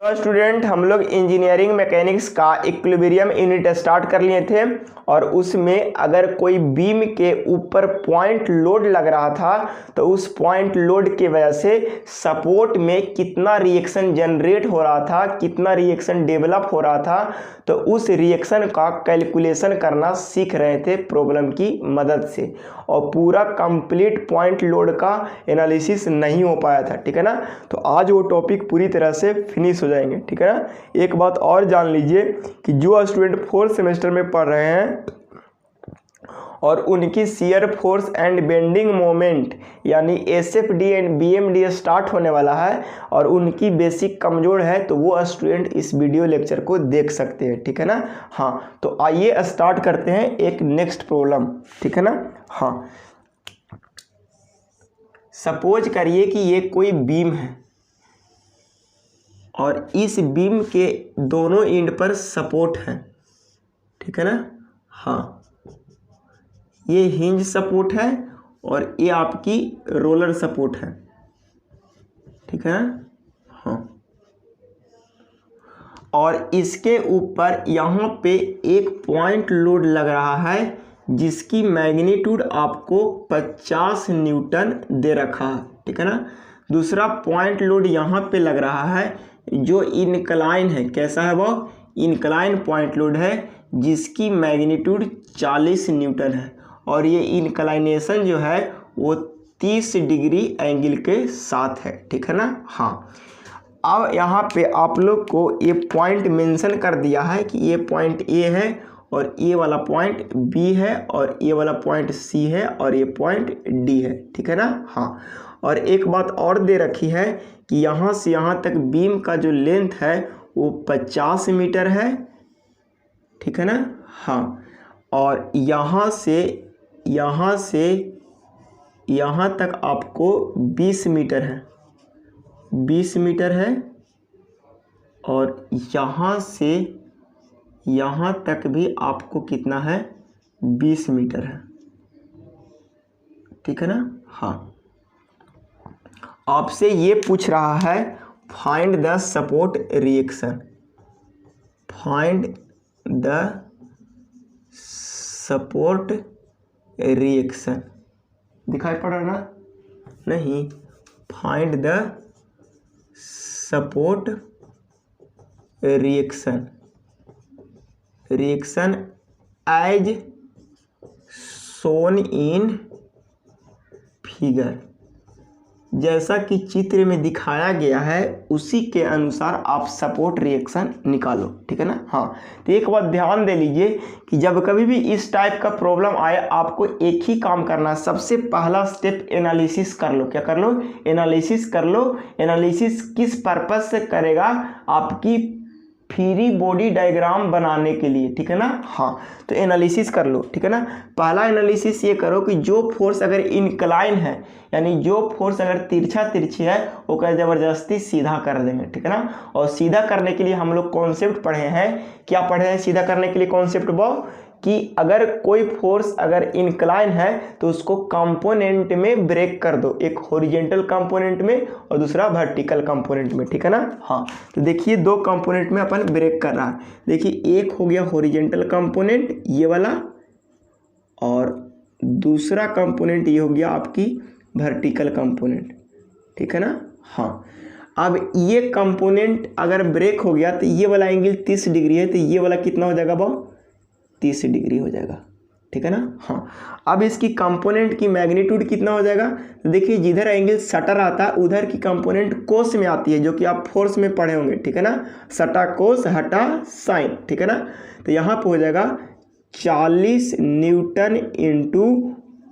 तो स्टूडेंट हम लोग इंजीनियरिंग मैकेनिक्स का इक्विलिब्रियम यूनिट स्टार्ट कर लिए थे और उसमें अगर कोई बीम के ऊपर पॉइंट लोड लग रहा था तो उस पॉइंट लोड की वजह से सपोर्ट में कितना रिएक्शन जनरेट हो रहा था, कितना रिएक्शन डेवलप हो रहा था, तो उस रिएक्शन का कैलकुलेशन करना सीख रहे थे प्रॉब्लम की मदद से। और पूरा कंप्लीट पॉइंट लोड का एनालिसिस नहीं हो पाया था, ठीक है ना। तो आज वो टॉपिक पूरी तरह से फिनिश हो जाएंगे, ठीक है ना। एक बात और जान लीजिए कि जो स्टूडेंट 4th सेमेस्टर में पढ़ रहे हैं और उनकी shear force and bending moment यानी SFD एंड BMD स्टार्ट होने वाला है और उनकी बेसिक कमज़ोर है, तो वो स्टूडेंट इस वीडियो लेक्चर को देख सकते हैं, ठीक है ना। हाँ, तो आइए स्टार्ट करते हैं एक नेक्स्ट प्रॉब्लम, ठीक है ना। हाँ, सपोज करिए कि ये कोई बीम है और इस बीम के दोनों एंड पर सपोर्ट है, ठीक है ना। हाँ, ये हिंज सपोर्ट है और ये आपकी रोलर सपोर्ट है, ठीक है ना। हाँ, और इसके ऊपर यहाँ पे एक पॉइंट लोड लग रहा है जिसकी मैग्नीट्यूड आपको 50 न्यूटन दे रखा है, ठीक है ना। दूसरा पॉइंट लोड यहाँ पे लग रहा है जो इनक्लाइन है, कैसा है वो, इनक्लाइन पॉइंट लोड है जिसकी मैग्नीट्यूड 40 न्यूटन है और ये इनक्लाइनेशन जो है वो 30 डिग्री एंगल के साथ है, ठीक है ना। हाँ, अब यहाँ पे आप लोग को ये पॉइंट मेंशन कर दिया है कि ये पॉइंट A है और ये वाला पॉइंट B है और ये वाला पॉइंट C है और ये पॉइंट D है, ठीक है ना। हाँ, और एक बात और दे रखी है कि यहाँ से यहाँ तक बीम का जो लेंथ है वो 50 मीटर है, ठीक है ना। हाँ, और यहाँ से यहाँ तक आपको 20 मीटर है, 20 मीटर है और यहाँ से यहाँ तक भी आपको कितना है, 20 मीटर है, ठीक है ना। हाँ, आपसे ये पूछ रहा है find the support reaction, find the support reaction, दिखाई पड़ रहा ना, नहीं, find the support reaction, reaction as shown in figure, जैसा कि चित्र में दिखाया गया है उसी के अनुसार आप सपोर्ट रिएक्शन निकालो, ठीक है ना। हाँ, तो एक बात ध्यान दे लीजिए कि जब कभी भी इस टाइप का प्रॉब्लम आए आपको एक ही काम करना है, सबसे पहला स्टेप एनालिसिस कर लो। क्या कर लो, एनालिसिस कर लो। एनालिसिस किस पर्पज से करेगा, आपकी फ्री बॉडी डायग्राम बनाने के लिए, ठीक है ना। हाँ, तो एनालिसिस कर लो, ठीक है ना। पहला एनालिसिस ये करो कि जो फोर्स अगर इनक्लाइन है यानी जो फोर्स अगर तिरछी है वो क्या ज़बरदस्ती सीधा कर देंगे, ठीक है ना। और सीधा करने के लिए हम लोग कॉन्सेप्ट पढ़े हैं, क्या पढ़े हैं सीधा करने के लिए कॉन्सेप्ट वो, कि अगर कोई फोर्स अगर इनक्लाइन है तो उसको कंपोनेंट में ब्रेक कर दो, एक हॉरिजॉन्टल कंपोनेंट में और दूसरा वर्टिकल कंपोनेंट में, ठीक है ना। हाँ, तो देखिए दो कंपोनेंट में अपन ब्रेक कर रहा है। देखिए एक हो गया हॉरिजॉन्टल कंपोनेंट ये वाला और दूसरा कंपोनेंट ये हो गया आपकी वर्टिकल कंपोनेंट, ठीक है ना। हाँ, अब ये कंपोनेंट अगर ब्रेक हो गया तो ये वाला एंगल 30 डिग्री है, तो ये वाला कितना हो जाएगा भाव, 30 डिग्री हो जाएगा, ठीक है ना। हाँ, अब इसकी कंपोनेंट की मैग्नीट्यूड कितना हो जाएगा, तो देखिए जिधर एंगल सटर आता है उधर की कंपोनेंट कोस में आती है, जो कि आप फोर्स में पढ़े होंगे, ठीक है ना। सटा कोस हटा साइन, ठीक है ना। तो यहाँ पे हो जाएगा 40 न्यूटन इंटू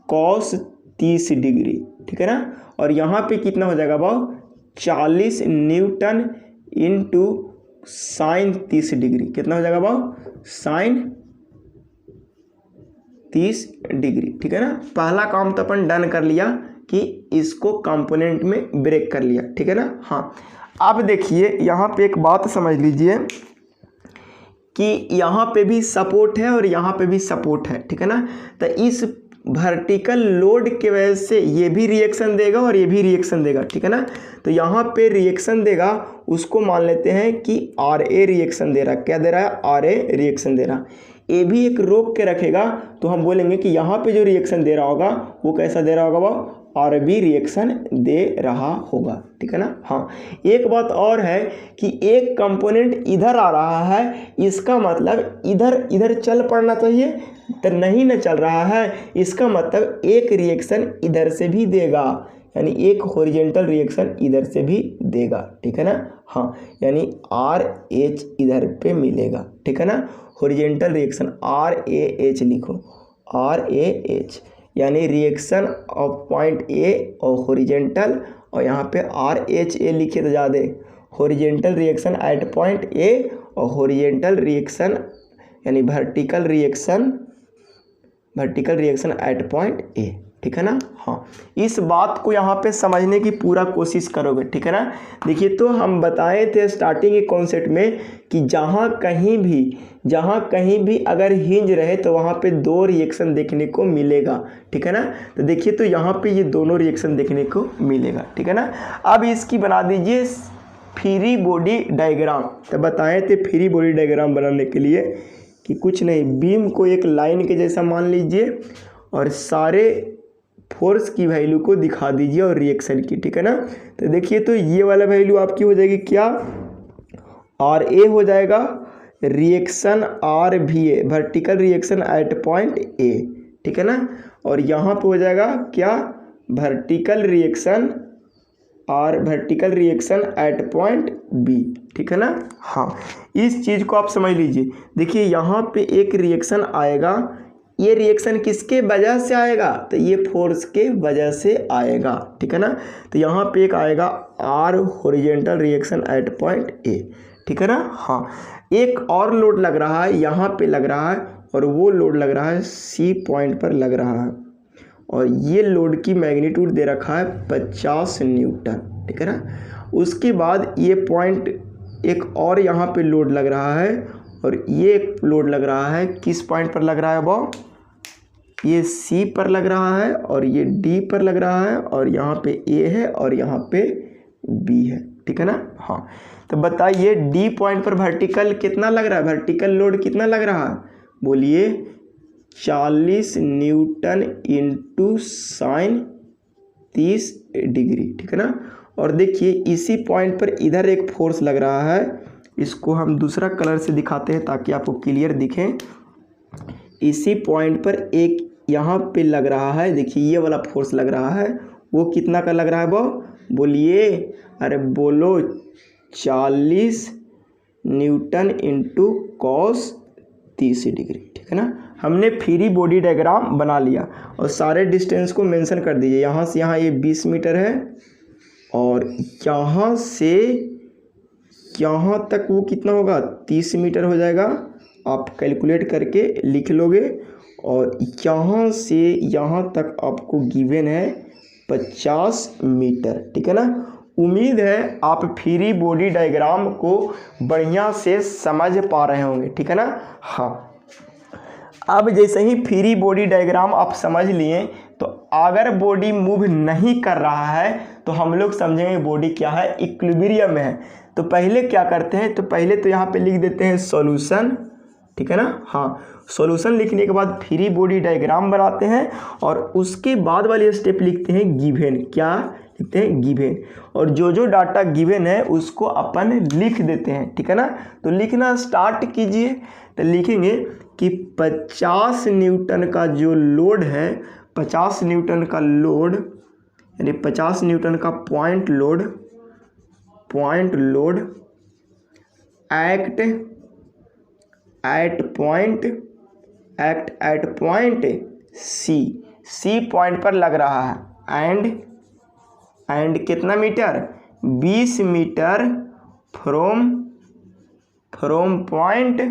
कॉस 30 डिग्री, ठीक है ना। और यहाँ पे कितना हो जाएगा भाव, 40 न्यूटन इंटू साइन 30 डिग्री, कितना हो जाएगा भाव, साइन 30 डिग्री, ठीक है ना। पहला काम तो अपन डन कर लिया कि इसको कंपोनेंट में ब्रेक कर लिया, ठीक है ना। हाँ, अब देखिए यहाँ पे एक बात समझ लीजिए कि यहाँ पे भी सपोर्ट है और यहाँ पे भी सपोर्ट है, ठीक है ना। तो इस वर्टिकल लोड के वजह से ये भी रिएक्शन देगा और ये भी रिएक्शन देगा, ठीक है ना। तो यहाँ पे रिएक्शन देगा, उसको मान लेते हैं कि आर ए रिएक्शन दे रहा है। क्या दे रहा है? आर ए रिएक्शन दे रहा। ए भी एक रोक के रखेगा, तो हम बोलेंगे कि यहाँ पे जो रिएक्शन दे रहा होगा वो कैसा दे रहा होगा? वो आर बी रिएक्शन दे रहा होगा, ठीक है ना। हाँ, एक बात और है कि एक कंपोनेंट इधर आ रहा है, इसका मतलब इधर इधर चल पड़ना चाहिए, तो नहीं न चल रहा है, इसका मतलब एक रिएक्शन इधर से भी देगा, यानी एक हॉरिजॉन्टल रिएक्शन इधर से भी देगा, ठीक है ना। हाँ, यानी आर एच इधर पे मिलेगा, ठीक है ना। Horizontal reaction R A H लिखो, आर ए एच, यानी रिएक्शन ऑफ पॉइंट ए और हॉरिजॉन्टल, और यहाँ पे आर एच ए लिखे तो ज़्यादा, horizontal reaction at point A और हॉरिजॉन्टल रिएक्शन यानी vertical reaction at point A, ठीक है ना। हाँ, इस बात को यहाँ पे समझने की पूरा कोशिश करोगे, ठीक है ना। देखिए, तो हम बताए थे स्टार्टिंग के कॉन्सेप्ट में कि जहाँ कहीं भी अगर हिंज रहे तो वहाँ पे दो रिएक्शन देखने को मिलेगा, ठीक है ना। तो देखिए, तो यहाँ पे ये दोनों रिएक्शन देखने को मिलेगा, ठीक है ना। अब इसकी बना दीजिए फ्री बॉडी डायग्राम। तो बताए थे फ्री बॉडी डायग्राम बनाने के लिए कि कुछ नहीं, बीम को एक लाइन के जैसा मान लीजिए और सारे फोर्स की वैल्यू को दिखा दीजिए और रिएक्शन की, ठीक है ना। तो देखिए, तो ये वाला वैल्यू आपकी हो जाएगी क्या? आर ए हो जाएगा, रिएक्शन आर भी A, vertical reaction at point A, ठीक है ना। और यहाँ पे हो जाएगा क्या? Vertical reaction at point B, ठीक है ना। हाँ, इस चीज़ को आप समझ लीजिए। देखिए, यहाँ पे एक रिएक्शन आएगा, ये रिएक्शन किसके वजह से आएगा? तो ये फोर्स के वजह से आएगा, ठीक है ना। तो यहाँ पे एक आएगा R horizontal reaction at point A, ठीक है ना। हाँ, एक और लोड लग रहा है, यहाँ पे लग रहा है, और वो लोड लग रहा है सी पॉइंट पर लग रहा है, और ये लोड की मैग्नीट्यूड दे रखा है 50 न्यूटन, ठीक है ना। उसके बाद ये पॉइंट एक और यहाँ पे लोड लग रहा है, और ये एक लोड लग रहा है, किस पॉइंट पर लग रहा है? वो ये सी पर लग रहा है, और ये डी पर लग रहा है, और यहाँ पे ए है और यहाँ पे बी है, ठीक है ना। हाँ, तो बताइए डी पॉइंट पर वर्टिकल कितना लग रहा है? वर्टिकल लोड कितना लग रहा है? बोलिए 40 न्यूटन इंटू साइन 30 डिग्री, ठीक है ना। और देखिए, इसी पॉइंट पर इधर एक फोर्स लग रहा है, इसको हम दूसरा कलर से दिखाते हैं ताकि आपको क्लियर दिखे। इसी पॉइंट पर एक यहाँ पे लग रहा है, देखिए ये वाला फोर्स लग रहा है, वो कितना का लग रहा है? वो बोलिए, अरे बोलो, 40 न्यूटन इंटू कॉस 30 डिग्री, ठीक है ना। हमने फ्री बॉडी डायग्राम बना लिया और सारे डिस्टेंस को मेंशन कर दीजिए। यहाँ से यहाँ ये 20 मीटर है, और यहाँ से यहाँ तक वो कितना होगा? 30 मीटर हो जाएगा। आप कैलकुलेट करके लिख लोगे। और यहाँ से यहाँ तक आपको गिवन है 50 मीटर, ठीक है ना। उम्मीद है आप फ्री बॉडी डायग्राम को बढ़िया से समझ पा रहे होंगे, ठीक है ना। हाँ, अब जैसे ही फ्री बॉडी डायग्राम आप समझ लिए, तो अगर बॉडी मूव नहीं कर रहा है तो हम लोग समझेंगे बॉडी क्या है? इक्विलिब्रियम में है। तो पहले क्या करते हैं? तो पहले तो यहाँ पे लिख देते हैं सॉल्यूशन, ठीक है ना। हाँ, सॉल्यूशन लिखने के बाद फ्री बॉडी डायग्राम बनाते हैं, और उसके बाद वाली स्टेप लिखते हैं गिवन। क्या लिखते हैं? गिवन। और जो डाटा गिवन है उसको अपन लिख देते हैं, ठीक है ना। तो लिखना स्टार्ट कीजिए। तो लिखेंगे कि 50 न्यूटन का जो लोड है, 50 न्यूटन का लोड, यानी 50 न्यूटन का point load act at point C point पर लग रहा है, एंड कितना मीटर? 20 मीटर फ्रॉम पॉइंट,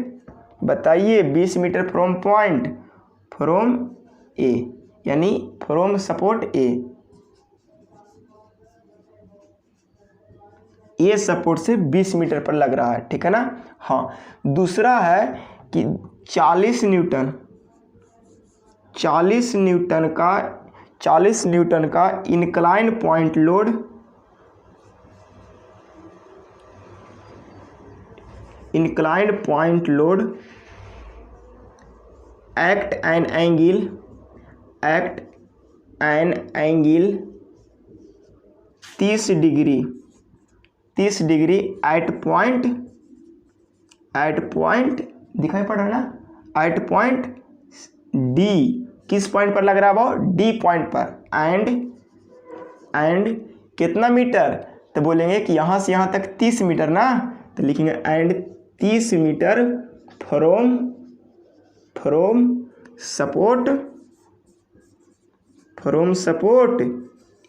बताइए 20 मीटर फ्रॉम ए, यानी फ्रॉम सपोर्ट ए सपोर्ट से 20 मीटर पर लग रहा है, ठीक है ना। हाँ, दूसरा है कि 40 40 न्यूटन का incline point load act an angle 30 degree at point दिखाई पड़ रहा है ना, एट पॉइंट डी, किस पॉइंट पर लग रहा है वो, डी पॉइंट पर, एंड कितना मीटर, तो बोलेंगे कि यहाँ से यहाँ तक 30 मीटर ना, तो लिखेंगे एंड 30 मीटर फ्रॉम सपोर्ट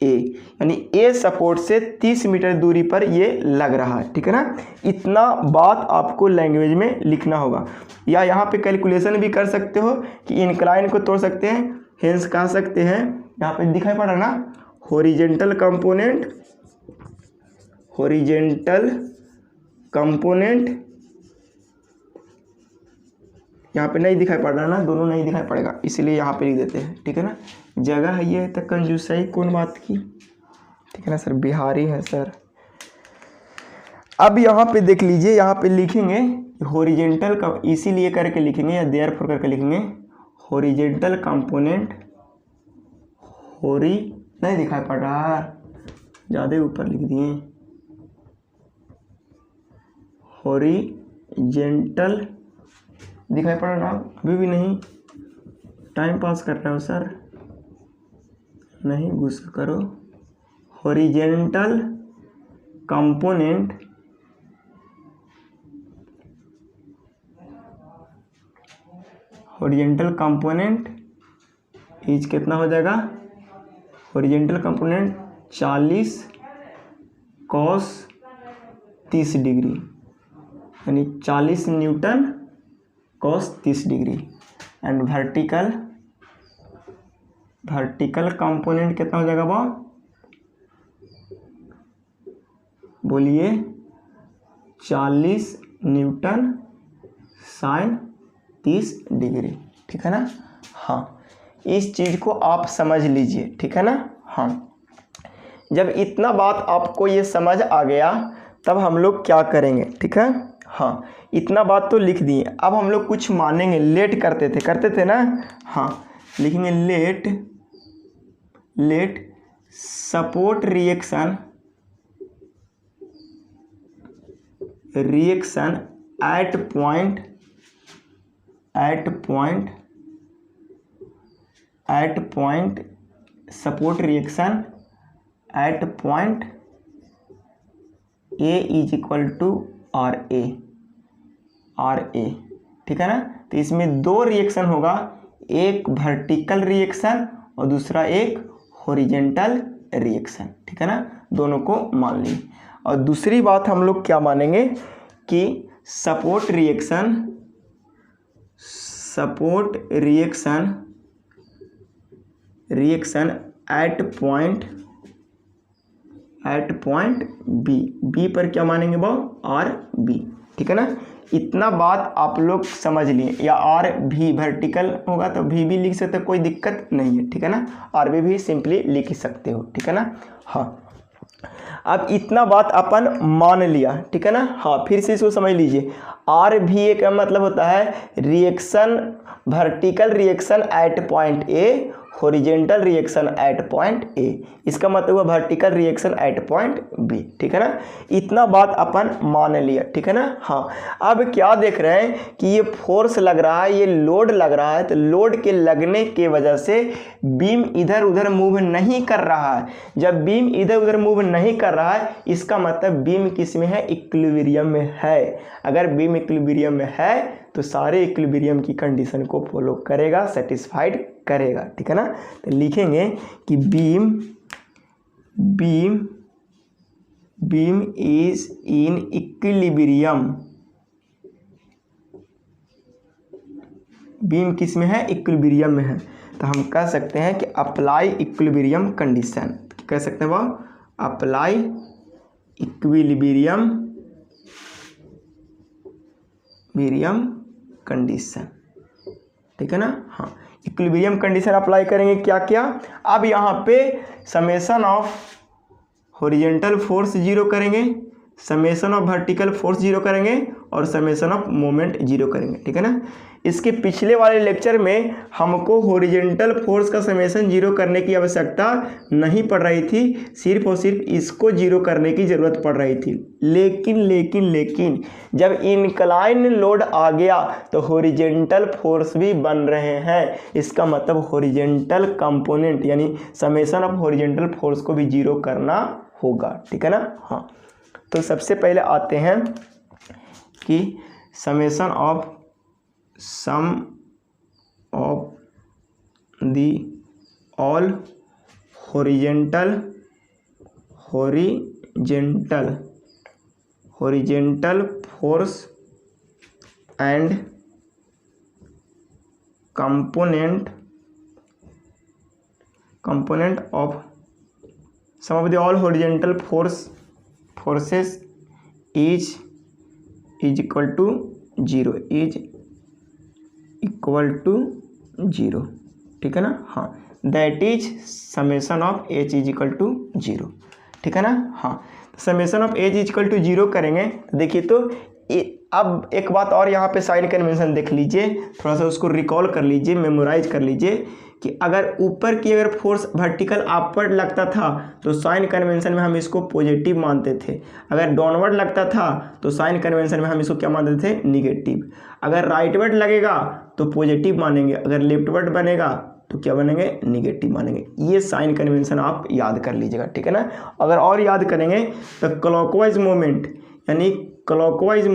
ए, यानी ए सपोर्ट से 30 मीटर दूरी पर ये लग रहा है, ठीक है ना। इतना बात आपको लैंग्वेज में लिखना होगा, या यहाँ पे कैलकुलेशन भी कर सकते हो कि इंक्लाइन को तोड़ सकते हैं, हेंस कह सकते हैं, यहाँ पे दिखाई पड़ रहा ना, हॉरिजेंटल कंपोनेंट, यहाँ पे नहीं दिखाई पड़ रहा ना, दोनों नहीं दिखाई पड़ेगा, इसलिए यहाँ पे लिख देते हैं, ठीक है ना। जगह है ये तक कंजूसाई कौन बात की, ठीक है ना सर, बिहारी है सर। अब यहाँ पे देख लीजिए, यहाँ पे लिखेंगे हॉरिजेंटल का, इसीलिए करके लिखेंगे या देयरफॉर करके लिखेंगे, हॉरिजेंटल कंपोनेंट, नहीं दिखाई पड़ रहा, ज़्यादा ऊपर लिख दिए, हॉरिजेंटल दिखाई पड़ रहा, अभी भी नहीं, टाइम पास कर रहे हो सर, नहीं गुस्सा करो, हॉरिजेंटल कंपोनेंट इज कितना हो जाएगा, हॉरिजेंटल कंपोनेंट 40 cos 30 डिग्री, यानी 40 Newton cos 30 degree, and vertical component कितना हो जाएगा वो, बोलिए 40 न्यूटन साइन 30 डिग्री, ठीक है ना। हाँ, इस चीज़ को आप समझ लीजिए, ठीक है ना। हाँ, जब इतना बात आपको ये समझ आ गया तब हम लोग क्या करेंगे, ठीक है। हाँ, इतना बात तो लिख दिए, अब हम लोग कुछ मानेंगे, लेट करते थे ना। हाँ, लिखेंगे let support reaction at point support reaction at point A is equal to R A, ठीक है ना। तो इसमें दो रिएक्शन होगा, एक वर्टिकल रिएक्शन और दूसरा एक हॉरिजेंटल रिएक्शन, ठीक है ना, दोनों को मान ली। और दूसरी बात हम लोग क्या मानेंगे कि support reaction at point B पर क्या मानेंगे वो, आर बी, ठीक है ना। इतना बात आप लोग समझ लिए, या आर भी वर्टिकल होगा तो भी लिख सकते हो, कोई दिक्कत नहीं है, ठीक है ना, आर भी सिंपली लिख सकते हो, ठीक है ना। हाँ, अब इतना बात अपन मान लिया, ठीक है ना। हाँ, फिर से इसको समझ लीजिए, आर भी का मतलब होता है reaction, vertical reaction at point A, horizontal reaction at point A, इसका मतलब हुआ vertical reaction at point B, ठीक है ना। इतना बात अपन मान लिया, ठीक है ना। हाँ, अब क्या देख रहे हैं कि ये फोर्स लग रहा है, ये लोड लग रहा है, तो लोड के लगने के वजह से बीम इधर उधर मूव नहीं कर रहा है। जब बीम इधर उधर मूव नहीं कर रहा है, इसका मतलब बीम किस में है, इक्विलिब्रियम में है। अगर बीम इक्विलिब्रियम में है तो सारे इक्विलिब्रियम की कंडीशन को फॉलो करेगा, सेटिस्फाइड करेगा, ठीक है ना। तो लिखेंगे कि beam is in equilibrium, beam किस में है, इक्विलिब्रियम में है। तो हम कह सकते हैं कि अप्लाई इक्विलिब्रियम कंडीशन, कह सकते हैं वो अप्लाई इक्विलिब्रियम कंडीशन, ठीक है ना। हाँ, इक्विलिब्रियम कंडीशन अप्लाई करेंगे क्या क्या। अब यहाँ पे summation of horizontal force zero करेंगे, summation of vertical force zero करेंगे और समेशन ऑफ मोमेंट जीरो करेंगे, ठीक है ना। इसके पिछले वाले लेक्चर में हमको हॉरिजॉन्टल फोर्स का समेशन जीरो करने की आवश्यकता नहीं पड़ रही थी, सिर्फ और सिर्फ इसको जीरो करने की ज़रूरत पड़ रही थी। लेकिन जब इंक्लाइन लोड आ गया तो हॉरिजॉन्टल फोर्स भी बन रहे हैं, इसका मतलब हॉरिजॉन्टल कंपोनेंट यानी समेशन ऑफ हॉरिजॉन्टल फोर्स को भी जीरो करना होगा, ठीक है ना। हाँ, तो सबसे पहले आते हैं कि summation of sum of the all horizontal force and component of sum of the all horizontal forces is equal to zero, ठीक है ना। हाँ, that is summation of H is equal to zero, ठीक है ना। हाँ, summation of H is equal to zero करेंगे। देखिए तो अब एक बात और यहाँ पे साइन कन्वेंशन देख लीजिए, थोड़ा सा उसको रिकॉल कर लीजिए, मेमोराइज कर लीजिए कि अगर ऊपर की अगर फोर्स वर्टिकल अपवर्ड लगता था तो साइन कन्वेंशन में हम इसको पॉजिटिव मानते थे, अगर डाउनवर्ड लगता था तो साइन कन्वेंशन में हम इसको क्या मानते थे, निगेटिव। अगर राइटवर्ड लगेगा तो पॉजिटिव मानेंगे, अगर लेफ्टवर्ड बनेगा तो क्या बनेंगे, निगेटिव मानेंगे। ये साइन कन्वेंशन आप याद कर लीजिएगा, ठीक है ना। अगर और याद करेंगे तो क्लॉकवाइज मोमेंट यानी क्लॉकवाइज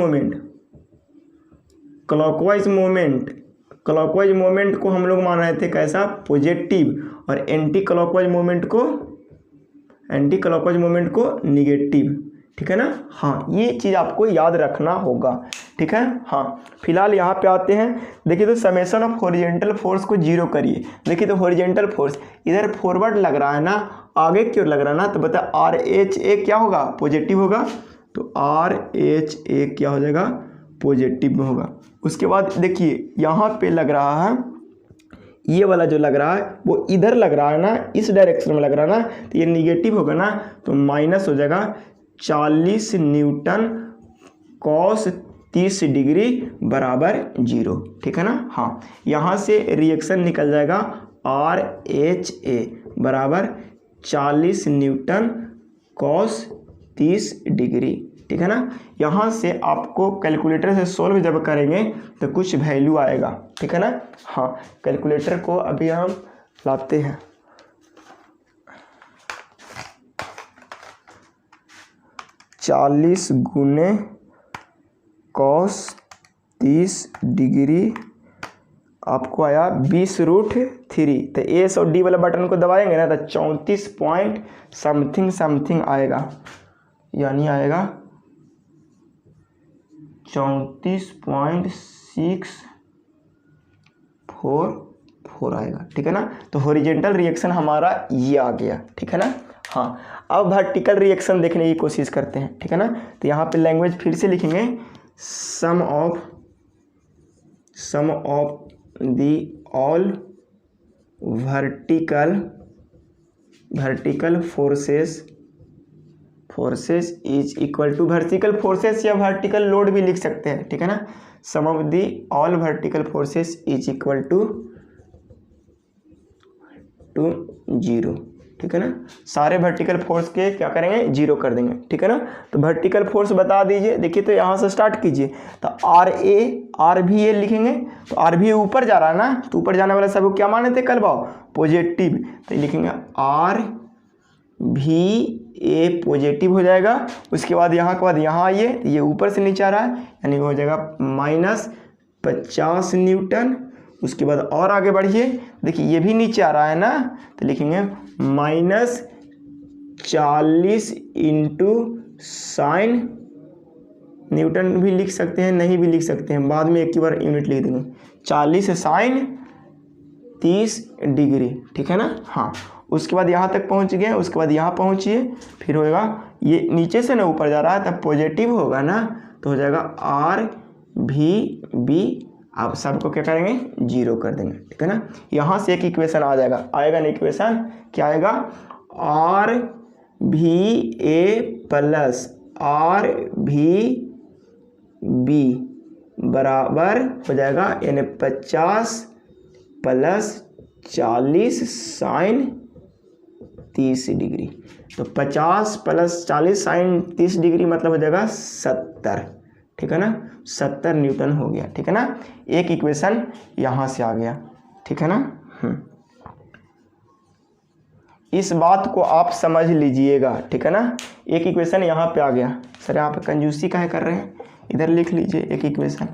मोमेंट को हम लोग मान रहे थे कैसा, पॉजिटिव, और एंटी क्लॉकवाइज मोमेंट को निगेटिव, ठीक है ना। हाँ, ये चीज़ आपको याद रखना होगा, ठीक है। हाँ, फिलहाल यहाँ पे आते हैं। देखिए तो समेशन ऑफ हॉरिजॉन्टल फोर्स को जीरो करिए। देखिए तो हॉरिजॉन्टल फोर्स इधर फॉरवर्ड लग रहा है ना, आगे की ओर लग रहा है ना, तो बता आर एच ए क्या होगा, पॉजिटिव होगा, तो आर एच ए क्या हो जाएगा, पॉजिटिव में होगा। उसके बाद देखिए यहाँ पे लग रहा है, ये वाला जो लग रहा है वो इधर लग रहा है ना, इस डायरेक्शन में लग रहा है ना, तो ये निगेटिव होगा ना, तो माइनस हो जाएगा 40 न्यूटन कॉस 30 डिग्री बराबर जीरो, ठीक है ना। हाँ, यहाँ से रिएक्शन निकल जाएगा आर एच ए बराबर 40 न्यूटन कॉस 30 डिग्री, ठीक है ना। यहाँ से आपको कैलकुलेटर से सोल्व जब करेंगे तो कुछ वैल्यू आएगा, ठीक है ना। हाँ, कैलकुलेटर को अभी हम लाते हैं। चालीस गुने कॉस 30 डिग्री आपको आया 20√3। तो एस और डी वाला बटन को दबाएंगे ना तो 34 पॉइंट समथिंग आएगा, यानी आएगा 34.644 आएगा, ठीक है ना। तो हॉरिजॉन्टल रिएक्शन हमारा ये आ गया, ठीक है ना। हाँ, अब वर्टिकल रिएक्शन देखने की कोशिश करते हैं, ठीक है ना। तो यहाँ पे लैंग्वेज फिर से लिखेंगे, sum of the all vertical forces is equal to, vertical forces या वर्टिकल लोड भी लिख सकते हैं, ठीक है ना। Sum of the all vertical forces is equal to zero, ठीक है ना। सारे वर्टिकल फोर्स के क्या करेंगे, जीरो कर देंगे, ठीक है ना। तो वर्टिकल फोर्स बता दीजिए। देखिए तो यहाँ से स्टार्ट कीजिए, तो आर भी ए लिखेंगे, तो आर भी ऊपर जा रहा है ना, तो ऊपर जाने वाला सब क्या माने थे कल भाव, पॉजिटिव, तो लिखेंगे आर भी ए पॉजिटिव हो जाएगा। उसके बाद यहाँ के बाद यहाँ आइए, ये ऊपर से नीचे आ रहा है, यानी हो जाएगा -50 न्यूटन। उसके बाद और आगे बढ़िए, देखिए ये भी नीचे आ रहा है ना, तो लिखेंगे -40 इंटू साइन, न्यूटन भी लिख सकते हैं, नहीं भी लिख सकते हैं, बाद में एक ही बार यूनिट लिख देंगे, 40 साइन 30 डिग्री, ठीक है ना। हाँ, उसके बाद यहाँ तक पहुँच गए, उसके बाद यहाँ पहुँचिए, फिर होएगा ये नीचे से ना ऊपर जा रहा है तब पॉजिटिव होगा ना, तो हो जाएगा आर भी बी आप सबको क्या करेंगे, जीरो कर देंगे, ठीक है ना। यहाँ से एक इक्वेशन आ जाएगा, आएगा ना इक्वेशन, क्या आएगा, आर भी ए प्लस आर भी बी बराबर हो जाएगा यानी 50 प्लस 40 साइन 30 डिग्री। तो 50 प्लस 40 साइन 30 डिग्री मतलब हो जाएगा 70, ठीक है ना, 70 न्यूटन हो गया, ठीक है ना। एक इक्वेशन यहाँ से आ गया, ठीक है ना। इस बात को आप समझ लीजिएगा, ठीक है ना। एक इक्वेशन यहाँ पे आ गया। सर आप कंजूसी काहे कर रहे हैं, इधर लिख लीजिए एक इक्वेशन,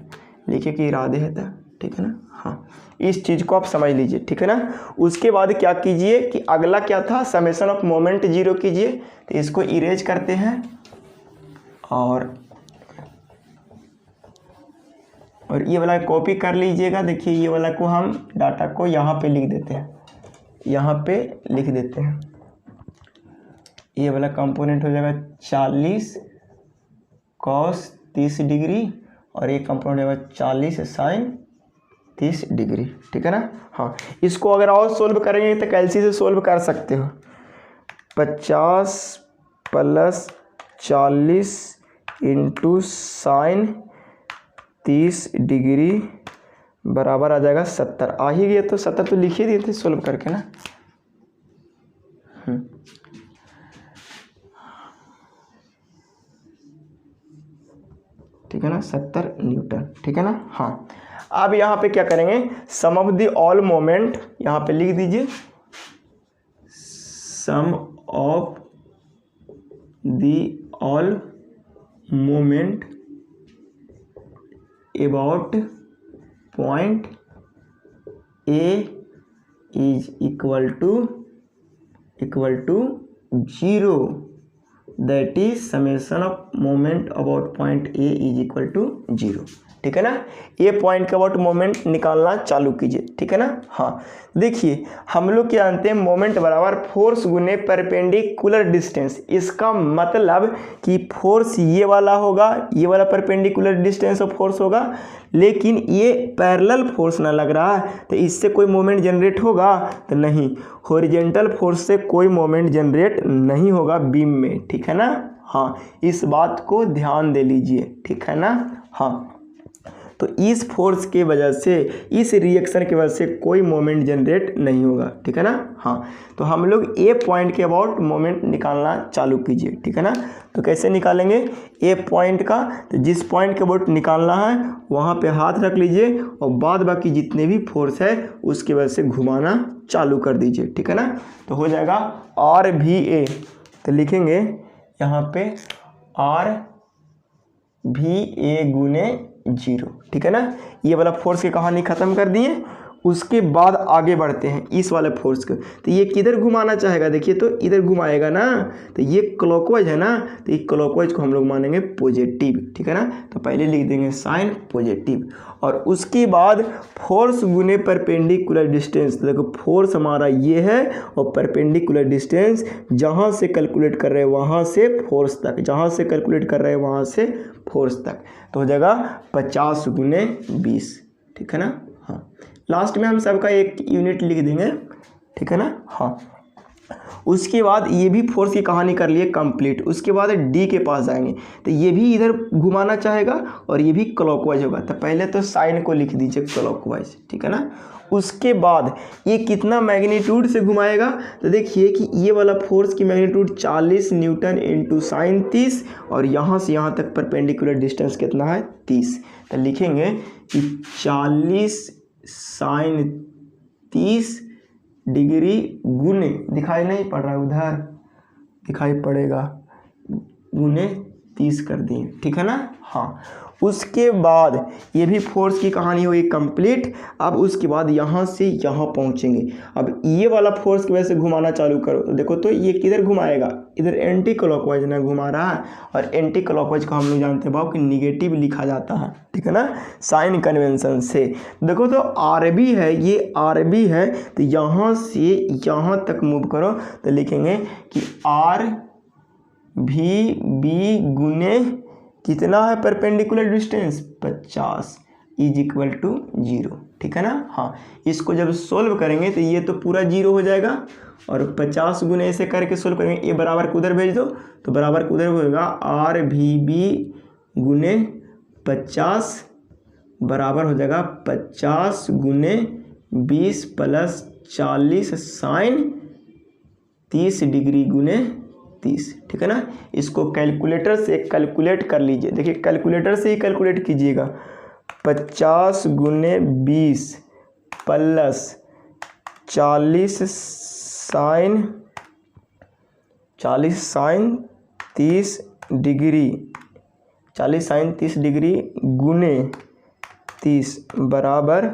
लिखे कि इरादे है था, ठीक है ना। हाँ, इस चीज़ को आप समझ लीजिए, ठीक है ना। उसके बाद क्या कीजिए कि अगला क्या था, समेशन ऑफ मोमेंट जीरो कीजिए। तो इसको इरेज करते हैं और ये वाला कॉपी कर लीजिएगा। देखिए ये वाला को हम डाटा को यहाँ पे लिख देते हैं, यहाँ पे लिख देते हैं। ये वाला कंपोनेंट हो जाएगा 40 cos 30 डिग्री और ये कंपोनेंट होगा 40 साइन 30 डिग्री, ठीक है ना। हाँ, इसको अगर और सोल्व करेंगे तो कैलसी से सोल्व कर सकते हो। 50 प्लस 40 इंटू साइन 30 डिग्री बराबर आ जाएगा 70। आ ही गया तो 70 तो लिख ही दिए थे सोल्व करके ना। ठीक है ना, 70 न्यूटन, ठीक है ना। हाँ, अब यहाँ पे क्या करेंगे, sum of the all moment यहाँ पे लिख दीजिए, sum of the all moment about point A is equal to 0, that is summation of moment about point A is equal to 0, ठीक है ना। ये पॉइंट के अबाउट मोमेंट निकालना चालू कीजिए, ठीक है ना। हाँ, देखिए हम लोग क्या जानते हैं, मोमेंट बराबर फोर्स गुने परपेंडिकुलर डिस्टेंस। इसका मतलब कि फोर्स ये वाला होगा, ये वाला परपेंडिकुलर डिस्टेंस ऑफ फोर्स होगा, लेकिन ये पैरेलल फोर्स ना लग रहा है तो इससे कोई मोमेंट जनरेट होगा तो नहीं। हॉरिजॉन्टल फोर्स से कोई मोमेंट जनरेट नहीं होगा बीम में, ठीक है ना। हाँ, इस बात को ध्यान दे लीजिए, ठीक है ना। हाँ, तो इस फोर्स के वजह से, इस रिएक्शन की वजह से कोई मोमेंट जनरेट नहीं होगा, ठीक है ना। हाँ, तो हम लोग ए पॉइंट के अबाउट मोमेंट निकालना चालू कीजिए, ठीक है ना। तो कैसे निकालेंगे ए पॉइंट का, तो जिस पॉइंट के अबाउट निकालना है वहाँ पे हाथ रख लीजिए और बाद बाकी जितने भी फोर्स है उसकी वजह से घुमाना चालू कर दीजिए, ठीक है ना। तो हो जाएगा आर भी ए, तो लिखेंगे यहाँ पे आर भी ए गुने 0, ठीक है ना। ये वाला फोर्स की कहानी ख़त्म कर दिए। उसके बाद आगे बढ़ते हैं इस वाले फोर्स को। तो ये किधर घुमाना चाहेगा, देखिए तो इधर घुमाएगा ना, तो ये क्लॉकवाइज है ना, तो ये क्लॉकवाइज को हम लोग मानेंगे पॉजिटिव, ठीक है ना। तो पहले लिख देंगे साइन पॉजिटिव और उसके बाद फोर्स गुने परपेंडिकुलर डिस्टेंस। देखो फोर्स हमारा ये है और परपेंडिकुलर डिस्टेंस जहाँ से कैलकुलेट कर रहे हैं वहाँ से फोर्स तक, जहाँ से कैलकुलेट कर रहे हैं वहाँ से फोर्स तक, तो हो जाएगा 50 गुने 20, ठीक है ना। हाँ, लास्ट में हम सबका एक यूनिट लिख देंगे, ठीक है ना। हाँ, उसके बाद ये भी फोर्स की कहानी कर लिए कंप्लीट। उसके बाद डी के पास जाएंगे तो ये भी इधर घुमाना चाहेगा और ये भी क्लॉकवाइज होगा। तो पहले तो साइन को लिख दीजिए क्लॉकवाइज, ठीक है ना। उसके बाद ये कितना मैग्नीट्यूड से घुमाएगा, तो देखिए कि ये वाला फोर्स की मैग्नीट्यूड 40 न्यूटन इंटू साइन 30 और यहाँ से यहाँ तक परपेंडिकुलर डिस्टेंस कितना है 30। तो लिखेंगे कि 40 साइन 30 डिग्री गुने, दिखाई नहीं पड़ रहा है, उधर दिखाई पड़ेगा, गुने 30 कर दिए, ठीक है ना। हाँ, उसके बाद ये भी फोर्स की कहानी हुई कंप्लीट। अब उसके बाद यहाँ से यहाँ पहुँचेंगे। अब ये वाला फोर्स की वजह से घुमाना चालू करो, देखो तो ये किधर घुमाएगा, इधर एंटी क्लॉकवाइज ना घुमा रहा है। और एंटी क्लॉकवाइज को हम लोग जानते हैं भाव कि निगेटिव लिखा जाता है, ठीक है ना, साइन कन्वेंशन से। देखो तो आर बी है, ये आर बी है, तो यहाँ से यहाँ तक मूव करो तो लिखेंगे कि आर भी बी गुने कितना है perpendicular distance 50 is equal to 0, ठीक है ना। हाँ, इसको जब सोल्व करेंगे तो ये तो पूरा 0 हो जाएगा, और 50 गुने ऐसे करके सोल्व करेंगे, ये बराबर को उधर भेज दो तो बराबर को उधर होगा RVB गुने 50 बराबर हो जाएगा 50 गुने 20 प्लस 40 साइन 30 डिग्री गुने 30, ठीक है ना। इसको कैलकुलेटर से कैलकुलेट कर लीजिए। देखिए कैलकुलेटर से ही कैलकुलेट कीजिएगा। 50 गुने 20 plus 40 sine 30 degree 40 sine 30 degree गुने 30 बराबर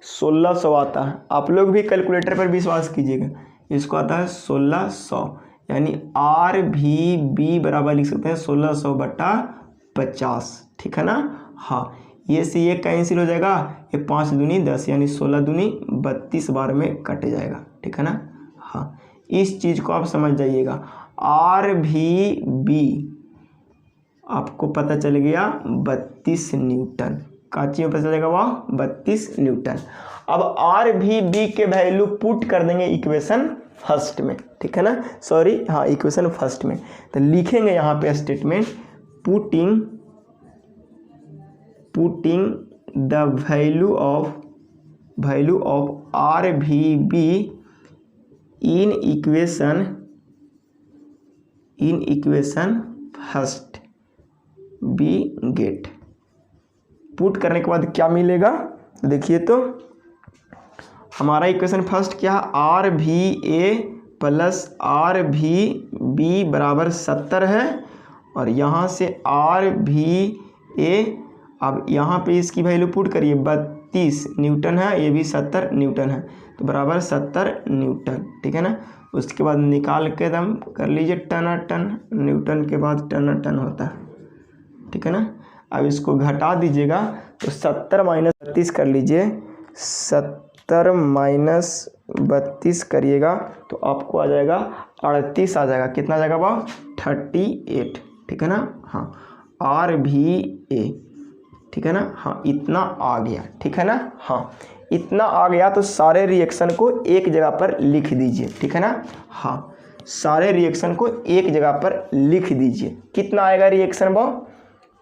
1600 आता है। आप लोग भी कैलकुलेटर पर विश्वास कीजिएगा, इसको आता है 1600, यानी RVB बराबर लिख सकते हैं 1600 बटा 50, ठीक है ना। हाँ, ये से ये कैंसिल हो जाएगा, ये 5 दूनी 10 यानी 16 दूनी 32 बार में कट जाएगा, ठीक है ना। हाँ, इस चीज़ को आप समझ जाइएगा। RVB आपको पता चल गया 32 न्यूटन, काची में पता चलेगा वह 32 न्यूटन। अब RVB के वैल्यू पुट कर देंगे इक्वेशन फर्स्ट में, ठीक है ना, सॉरी हाँ इक्वेशन फर्स्ट में। तो लिखेंगे यहाँ पे statement putting the value of RVB in equation first we get. Put करने के बाद क्या मिलेगा देखिए, तो हमारा इक्वेशन फर्स्ट क्या है, RVA प्लस RVB बराबर 70 है, और यहाँ से RVA अब यहाँ पे इसकी वैल्यू पुट करिए 32 न्यूटन है, ये भी 70 न्यूटन है, तो बराबर 70 न्यूटन, ठीक है ना। उसके बाद निकाल के दम कर लीजिए टन, न्यूटन के बाद टन होता है, ठीक है ना। अब इसको घटा दीजिएगा तो 70 माइनस 32 कर लीजिए, 70 माइनस 32 करिएगा तो आपको आ जाएगा 38 आ जाएगा। कितना आ जाएगा वह 38, ठीक है ना। हाँ, RVA, ठीक है ना। हाँ, इतना आ गया, ठीक है ना। हाँ, इतना आ गया तो सारे रिएक्शन को एक जगह पर लिख दीजिए, ठीक है ना। हाँ, सारे रिएक्शन को एक जगह पर लिख दीजिए। कितना आएगा रिएक्शन वो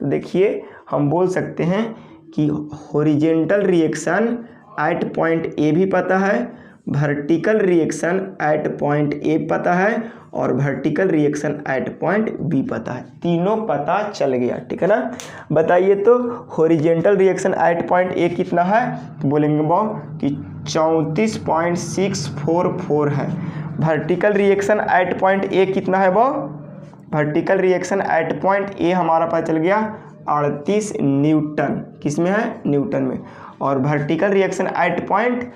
देखिए, हम बोल सकते हैं कि horizontal reaction at point A भी पता है, vertical reaction at point A पता है, और vertical reaction at point B पता है। तीनों पता चल गया, ठीक है ना। बताइए तो हॉरिजेंटल रिएक्शन एट पॉइंट ए कितना है, तो बोलेंगे वो कि 34.644 है। वर्टिकल रिएक्शन एट पॉइंट ए कितना है, वो वर्टिकल रिएक्शन एट पॉइंट ए हमारा पता चल गया 38 न्यूटन, किस में है, न्यूटन में। और वर्टिकल रिएक्शन एट पॉइंट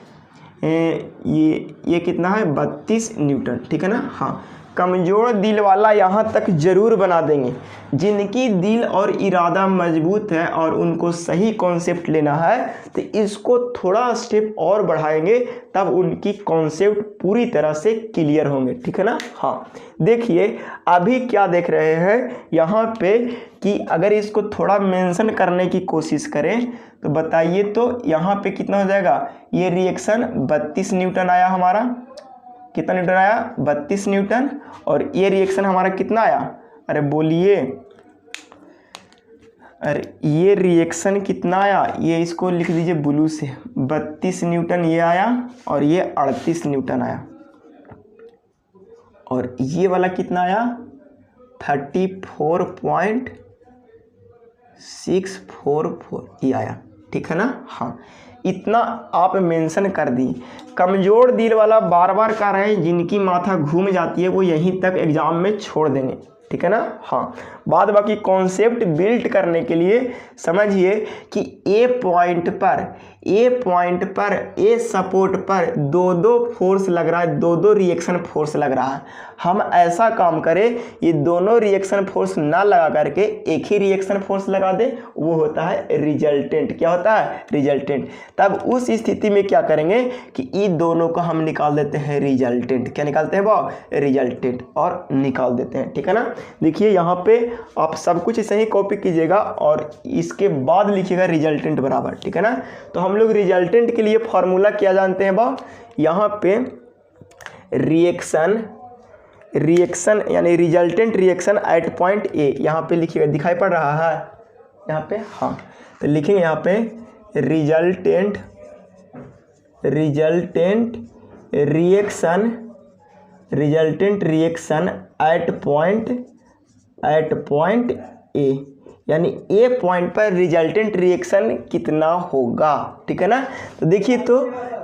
ये कितना है 32 न्यूटन, ठीक है ना। हाँ, कमज़ोर दिल वाला यहाँ तक जरूर बना देंगे। जिनकी दिल और इरादा मजबूत है और उनको सही कॉन्सेप्ट लेना है तो इसको थोड़ा स्टेप और बढ़ाएंगे, तब उनकी कॉन्सेप्ट पूरी तरह से क्लियर होंगे, ठीक है ना। हाँ, देखिए अभी क्या देख रहे हैं यहाँ पे कि अगर इसको थोड़ा मेंशन करने की कोशिश करें तो बताइए तो यहाँ पे कितना हो जाएगा। ये रिएक्शन 32 न्यूटन आया हमारा, कितना न्यूटन आया 32 न्यूटन, और ये रिएक्शन हमारा कितना आया, अरे बोलिए, अरे ये रिएक्शन कितना आया, ये इसको लिख दीजिए ब्लू से, 32 न्यूटन ये आया, और ये 38 न्यूटन आया, और ये वाला कितना आया 34.644 ये आया, ठीक है ना। हाँ, इतना आप मेंशन कर दी। कमज़ोर दिल वाला बार बार कह रहे हैं, जिनकी माथा घूम जाती है वो यहीं तक एग्ज़ाम में छोड़ देंगे, ठीक है ना। हाँ, बाद बाकी कॉन्सेप्ट बिल्ड करने के लिए समझिए कि ए पॉइंट पर ए सपोर्ट पर दो फोर्स लग रहा है, दो रिएक्शन फोर्स लग रहा है। हम ऐसा काम करें, ये दोनों रिएक्शन फोर्स ना लगा करके एक ही रिएक्शन फोर्स लगा दे, वो होता है रिजल्टेंट। क्या होता है, रिजल्टेंट। तब उस स्थिति में क्या करेंगे कि इन दोनों को हम निकाल देते हैं रिजल्टेंट। क्या निकालते हैं वो, रिजल्टेंट, और निकाल देते हैं, ठीक है ना। देखिए यहाँ पे आप सब कुछ ऐसे ही कॉपी कीजिएगा और इसके बाद लिखिएगा रिजल्टेंट बराबर, ठीक है ना। तो हम लोग रिजल्टेंट के लिए फॉर्मूला क्या जानते हैं बा, यहाँ पे रिएक्शन यानी रिजल्टेंट रिएक्शन एट पॉइंट ए, यहाँ पे लिखिएगा, दिखाई पड़ रहा है यहाँ पे, हाँ। तो लिखेंगे यहाँ पे रिजल्टेंट रिएक्शन एट पॉइंट ए, यानी ए पॉइंट पर रिजल्टेंट रिएक्शन कितना होगा, ठीक है ना। तो देखिए तो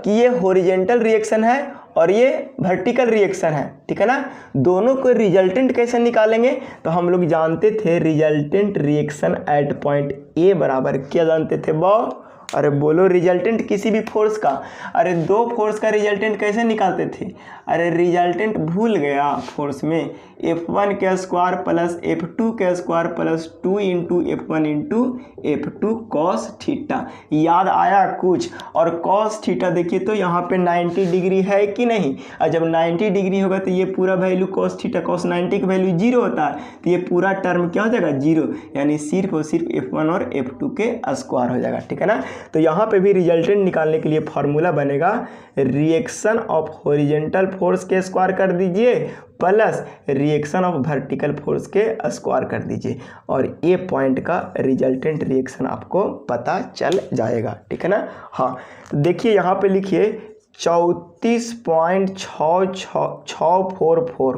कि ये हॉरिजॉन्टल रिएक्शन है और ये वर्टिकल रिएक्शन है, ठीक है ना। दोनों को रिजल्टेंट कैसे निकालेंगे, तो हम लोग जानते थे रिजल्टेंट रिएक्शन एट पॉइंट ए बराबर क्या जानते थे बा, अरे बोलो, रिजल्टेंट किसी भी फोर्स का, अरे दो फोर्स का रिजल्टेंट कैसे निकालते थे, अरे रिजल्टेंट भूल गया फोर्स में, F1 का स्क्वायर प्लस F2 का square plus 2 into F1 into F2 cos theta, याद आया कुछ। और कॉस थीटा देखिए तो यहाँ पे 90 डिग्री है कि नहीं, और जब 90 डिग्री होगा तो ये पूरा वैल्यू कॉस थीटा कॉस 90 का वैल्यू 0 होता है, तो ये पूरा टर्म क्या हो जाएगा 0, यानी सिर्फ और सिर्फ F1 और F2 के स्क्वायर हो जाएगा, ठीक है ना। तो यहाँ पे भी रिजल्टेंट निकालने के लिए फॉर्मूला बनेगा रिएक्शन ऑफ हॉरिजॉन्टल फोर्स के स्क्वायर कर दीजिए plus reaction of vertical force के स्क्वायर कर दीजिए, और ए पॉइंट का रिजल्टेंट रिएक्शन आपको पता चल जाएगा, ठीक है ना। हाँ, तो देखिए यहाँ पे लिखिए 34.6644,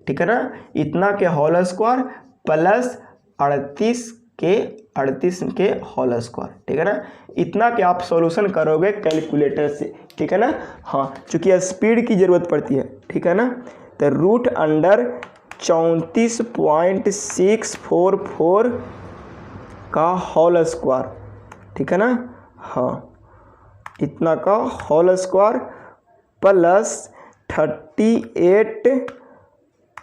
ठीक है ना, इतना के होल स्क्वायर प्लस 38 के होल स्क्वायर, ठीक है ना। इतना के आप सॉल्यूशन करोगे कैलकुलेटर से, ठीक है ना। हाँ, चूँकि स्पीड की ज़रूरत पड़ती है, ठीक है ना। तो रूट अंडर 34.644 का होल स्क्वायर, ठीक है ना। हाँ, इतना का होल स्क्वायर प्लस 38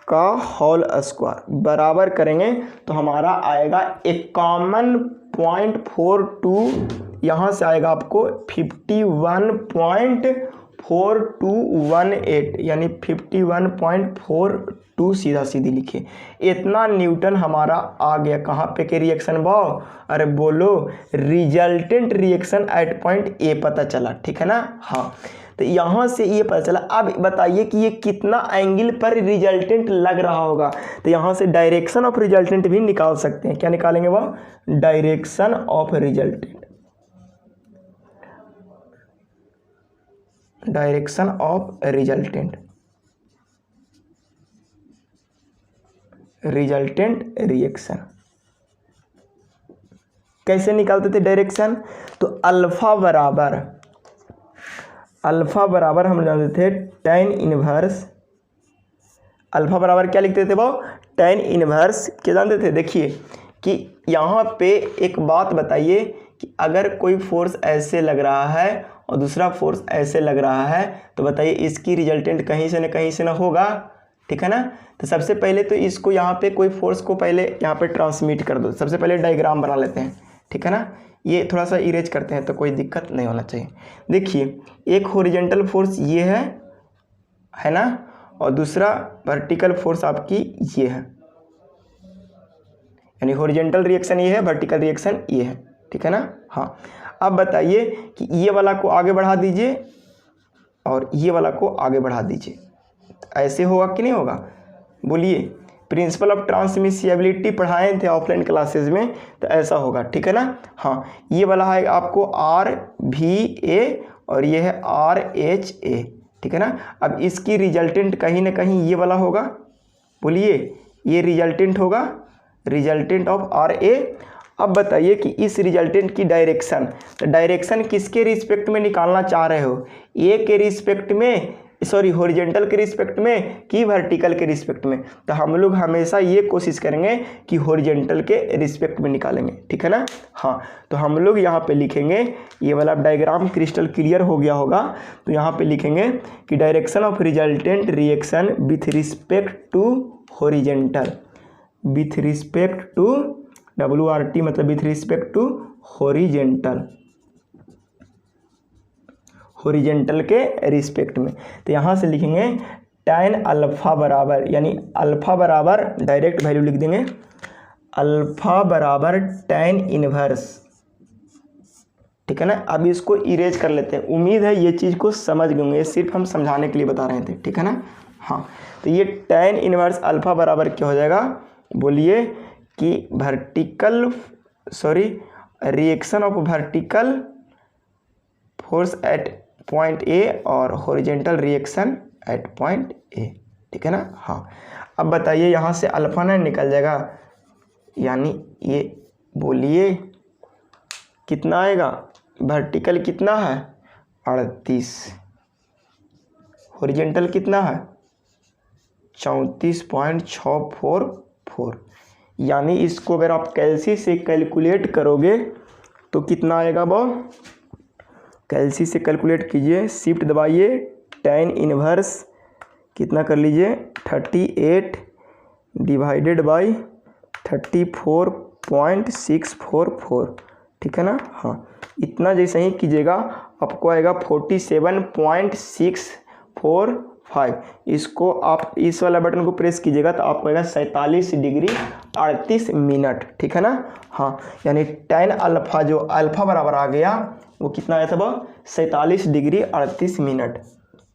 का होल स्क्वायर बराबर करेंगे तो हमारा आएगा 51.42, यहाँ से आएगा आपको 51.4218, यानी 51.42 सीधा सीधी लिखे। इतना न्यूटन हमारा आ गया कहाँ पे के रिएक्शन भाव, अरे बोलो resultant reaction at point A पता चला, ठीक है ना। हाँ, तो यहाँ से ये पता चला। अब बताइए कि ये कितना एंगल पर रिजल्टेंट लग रहा होगा, तो यहाँ से डायरेक्शन ऑफ रिजल्टेंट भी निकाल सकते हैं। क्या निकालेंगे वो, direction of resultant, direction of resultant reaction कैसे निकालते थे डायरेक्शन, तो अल्फा बराबर हम जानते थे tan इनवर्स, अल्फा बराबर क्या लिखते थे वो, tan इनवर्स क्या जानते थे। देखिए कि यहाँ पे एक बात बताइए कि अगर कोई फोर्स ऐसे लग रहा है और दूसरा फोर्स ऐसे लग रहा है, तो बताइए इसकी रिजल्टेंट कहीं से न होगा, ठीक है ना। तो सबसे पहले तो इसको यहाँ पे कोई फोर्स को पहले यहाँ पे ट्रांसमिट कर दो। सबसे पहले डायग्राम बना लेते हैं, ठीक है ना। ये थोड़ा सा इरेज करते हैं तो कोई दिक्कत नहीं होना चाहिए। देखिए एक हॉरिजॉन्टल फोर्स ये है ना, और दूसरा वर्टिकल फोर्स आपकी ये है, यानी हॉरिजॉन्टल रिएक्शन ये है, वर्टिकल रिएक्शन ये है, ठीक है ना। हाँ, अब बताइए कि ये वाला को आगे बढ़ा दीजिए और ये वाला को आगे बढ़ा दीजिए, ऐसे होगा कि नहीं होगा, बोलिए। प्रिंसिपल ऑफ ट्रांसमिसिबिलिटी पढ़ाए थे ऑफलाइन क्लासेस में, तो ऐसा होगा, ठीक है ना। हाँ, ये वाला है आपको RVA और ये है RHA, ठीक है ना। अब इसकी रिजल्टेंट कहीं ना कहीं ये वाला होगा, बोलिए, ये रिजल्टेंट होगा, रिजल्टेंट ऑफ RA। अब बताइए कि इस रिजल्टेंट की डायरेक्शन, तो डायरेक्शन किसके रिस्पेक्ट में निकालना चाह रहे हो, ए के रिस्पेक्ट में, सॉरी हॉरिजॉन्टल के रिस्पेक्ट में कि वर्टिकल के रिस्पेक्ट में। तो हम लोग हमेशा ये कोशिश करेंगे कि हॉरिजॉन्टल के रिस्पेक्ट में निकालेंगे, ठीक है ना। हाँ, तो हम लोग यहाँ पे लिखेंगे, ये वाला डायग्राम क्रिस्टल क्लियर हो गया होगा, तो यहाँ पे लिखेंगे कि direction of resultant reaction with respect to horizontal, with respect to WRT मतलब विथ रिस्पेक्ट टू हॉरिजॉन्टल के रिस्पेक्ट में। तो यहाँ से लिखेंगे tan अल्फ़ा बराबर, यानी अल्फ़ा बराबर डायरेक्ट वैल्यू लिख देंगे, अल्फ़ा बराबर tan इनवर्स, ठीक है ना। अब इसको इरेज कर लेते हैं। उम्मीद है ये चीज़ को समझ गए होंगे, सिर्फ हम समझाने के लिए बता रहे थे, ठीक है ना। हाँ, तो ये tan इनवर्स अल्फ़ा बराबर क्या हो जाएगा, बोलिए कि reaction of vertical force at point A और horizontal reaction at point A, ठीक है ना। हाँ, अब बताइए यहाँ से अल्फ़ा ना निकल जाएगा, यानी ये बोलिए कितना आएगा, वर्टिकल कितना है 38, हॉरिजेंटल कितना है 34.644, यानी इसको अगर आप कैल्सी से कैलकुलेट करोगे तो कितना आएगा वो, कैल्सी से कैलकुलेट कीजिए, शिफ्ट दबाइए, tan इनवर्स कितना कर लीजिए 38 डिवाइडेड बाई 34.644, ठीक है ना। हाँ, इतना जैसे ही कीजिएगा आपको आएगा 47.645। इसको आप इस वाला बटन को प्रेस कीजिएगा तो आपको आएगा 47 डिग्री 38 मिनट, ठीक है ना। हाँ, यानी tan अल्फ़ा जो अल्फ़ा बराबर आ गया वो कितना आया था, वो 47 डिग्री 38 मिनट,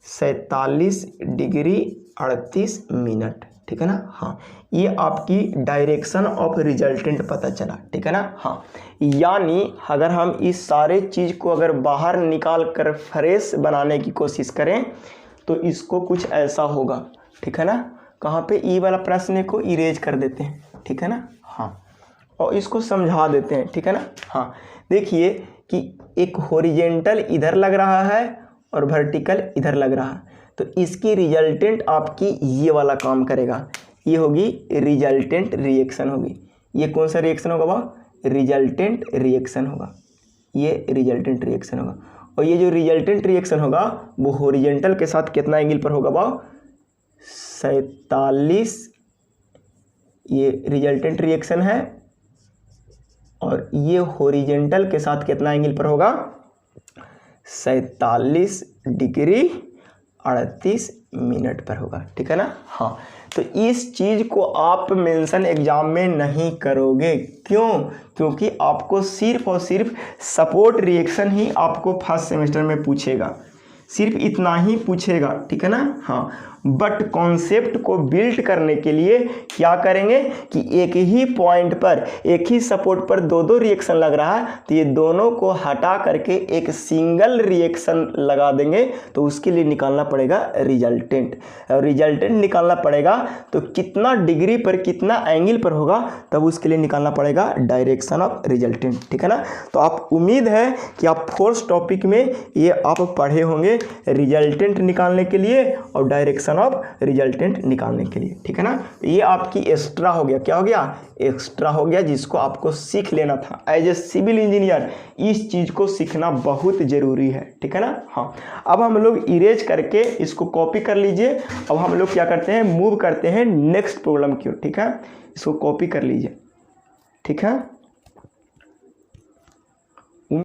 47 डिग्री 38 मिनट, ठीक है ना। हाँ, ये आपकी डायरेक्शन ऑफ रिजल्टेंट पता चला, ठीक है ना। हाँ, यानी अगर हम इस सारे चीज़ को अगर बाहर निकाल कर फ्रेश बनाने की कोशिश करें तो इसको कुछ ऐसा होगा, ठीक है ना। कहाँ पे ई वाला प्रश्न को इरेज कर देते हैं, ठीक है ना। हाँ, और इसको समझा देते हैं, ठीक है ना। हाँ, देखिए कि एक हॉरिजेंटल इधर लग रहा है और वर्टिकल इधर लग रहा है, तो इसकी रिजल्टेंट आपकी ये वाला काम करेगा, ये होगी रिजल्टेंट रिएक्शन होगी। ये कौन सा रिएक्शन होगा, वह रिजल्टेंट रिएक्शन होगा, ये रिजल्टेंट रिएक्शन होगा। और ये जो रिजल्टेंट रिएक्शन होगा वो हॉरिजेंटल के साथ कितना एंगल पर होगा, वह 47, ये रिजल्टेंट रिएक्शन है, और ये हॉरिजेंटल के साथ कितना एंगल पर होगा 47 डिग्री 38 मिनट पर होगा, ठीक है ना। हाँ, तो इस चीज़ को आप मेंशन एग्जाम में नहीं करोगे, क्यों, क्योंकि आपको सिर्फ और सिर्फ सपोर्ट रिएक्शन ही आपको फर्स्ट सेमेस्टर में पूछेगा, सिर्फ इतना ही पूछेगा, ठीक है ना। हाँ, बट कॉन्सेप्ट को बिल्ड करने के लिए क्या करेंगे कि एक ही पॉइंट पर, एक ही सपोर्ट पर दो दो रिएक्शन लग रहा है, तो ये दोनों को हटा करके एक सिंगल रिएक्शन लगा देंगे, तो उसके लिए निकालना पड़ेगा रिजल्टेंट, और रिजल्टेंट निकालना पड़ेगा तो कितना डिग्री पर कितना एंगल पर होगा, तब उसके लिए निकालना पड़ेगा डायरेक्शन ऑफ रिजल्टेंट, ठीक है ना। तो आप उम्मीद है कि आप फोर्थ टॉपिक में ये आप पढ़े होंगे रिजल्टेंट निकालने के लिए और डायरेक्शन ऑफ रिजल्टेंट निकालने के लिए, ठीक है ना। ये आपकी एक्स्ट्रा हो गया, क्या हो गया, एक्स्ट्रा हो गया, जिसको आपको सीख लेना था एज ए सिविल इंजीनियर। इस चीज़ को सीखना बहुत ज़रूरी है, ठीक है ना। हाँ, अब हम लोग इरेज करके इसको कॉपी कर लीजिए। अब हम लोग क्या करते हैं, मूव करते हैं नेक्स्ट प्रॉब्लम की ओर, ठीक है। इसको कॉपी कर लीजिए, ठीक है।